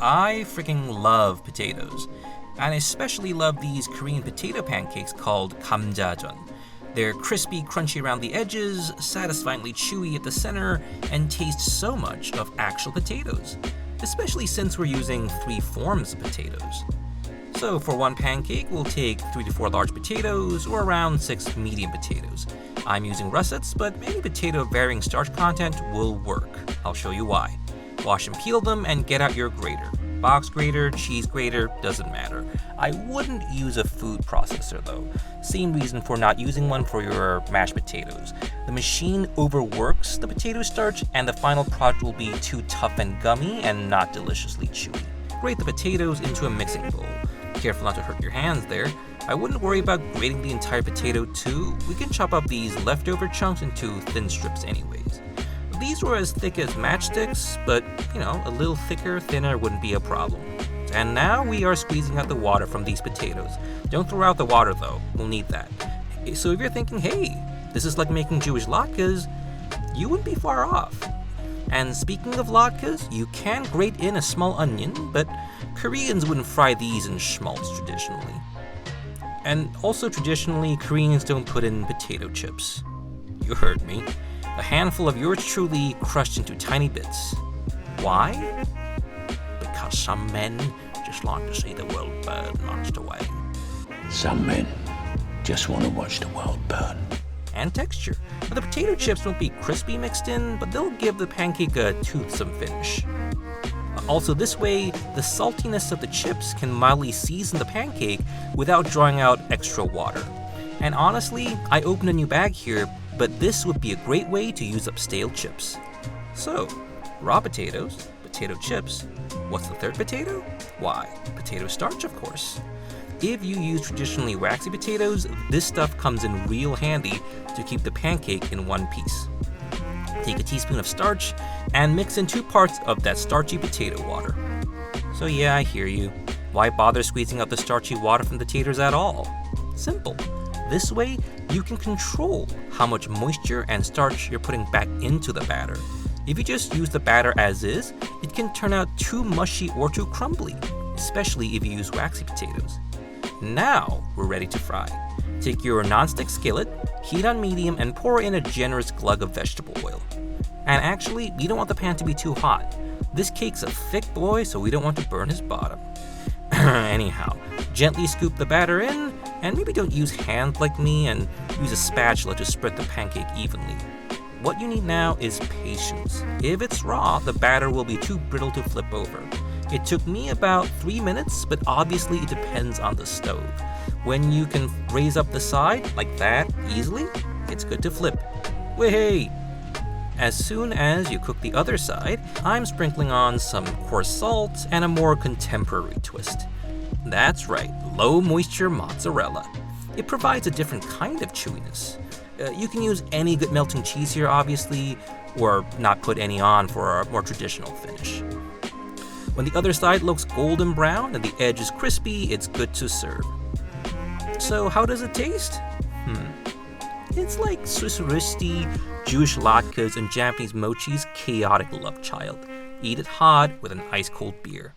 I freaking love potatoes. And I especially love these Korean potato pancakes called 감자전. They're crispy, crunchy around the edges, satisfyingly chewy at the center, and taste so much of actual potatoes, especially since we're using 3 forms of potatoes. So for one pancake, we'll take 3 to 4 large potatoes, or around 6 medium potatoes. I'm using russets, but any potato of varying starch content will work. I'll show you why. Wash and peel them and get out your grater. Box grater, cheese grater, doesn't matter. I wouldn't use a food processor though. Same reason for not using one for your mashed potatoes. The machine overworks the potato starch and the final product will be too tough and gummy and not deliciously chewy. Grate the potatoes into a mixing bowl. Careful not to hurt your hands there. I wouldn't worry about grating the entire potato too. We can chop up these leftover chunks into thin strips anyways. These were as thick as matchsticks, but, a little thicker, thinner wouldn't be a problem. And now we are squeezing out the water from these potatoes. Don't throw out the water though, we'll need that. So if you're thinking, hey, this is like making Jewish latkes, you wouldn't be far off. And speaking of latkes, you can grate in a small onion, but Koreans wouldn't fry these in schmaltz traditionally. And also traditionally, Koreans don't put in potato chips. You heard me. A handful of yours truly crushed into tiny bits. Why? Because some men just like to see the world burn, Monster Wayne. Some men just want to watch the world burn. And texture. Now, the potato chips won't be crispy mixed in, but they'll give the pancake a toothsome finish. Also, this way, the saltiness of the chips can mildly season the pancake without drawing out extra water. And honestly, I opened a new bag here, but this would be a great way to use up stale chips. So, raw potatoes, potato chips. What's the third potato? Why, potato starch, of course. If you use traditionally waxy potatoes, this stuff comes in real handy to keep the pancake in one piece. Take a teaspoon of starch and mix in 2 parts of that starchy potato water. So yeah, I hear you. Why bother squeezing out the starchy water from the taters at all? Simple. This way, you can control how much moisture and starch you're putting back into the batter. If you just use the batter as is, it can turn out too mushy or too crumbly, especially if you use waxy potatoes. Now, we're ready to fry. Take your nonstick skillet, heat on medium, and pour in a generous glug of vegetable oil. And actually, you don't want the pan to be too hot. This cake's a thick boy, so we don't want to burn his bottom. Anyhow, gently scoop the batter in, and maybe don't use hands like me and use a spatula to spread the pancake evenly. What you need now is patience. If it's raw, the batter will be too brittle to flip over. It took me about 3 minutes, but obviously it depends on the stove. When you can raise up the side like that easily, it's good to flip. Wait! As soon as you cook the other side, I'm sprinkling on some coarse salt and a more contemporary twist. That's right, low moisture mozzarella. It provides a different kind of chewiness. You can use any good melting cheese here, obviously, or not put any on for a more traditional finish. When the other side looks golden brown and the edge is crispy, it's good to serve. So how does it taste? It's like Swiss Rösti, Jewish latkes, and Japanese mochi's chaotic love child. Eat it hot with an ice-cold beer.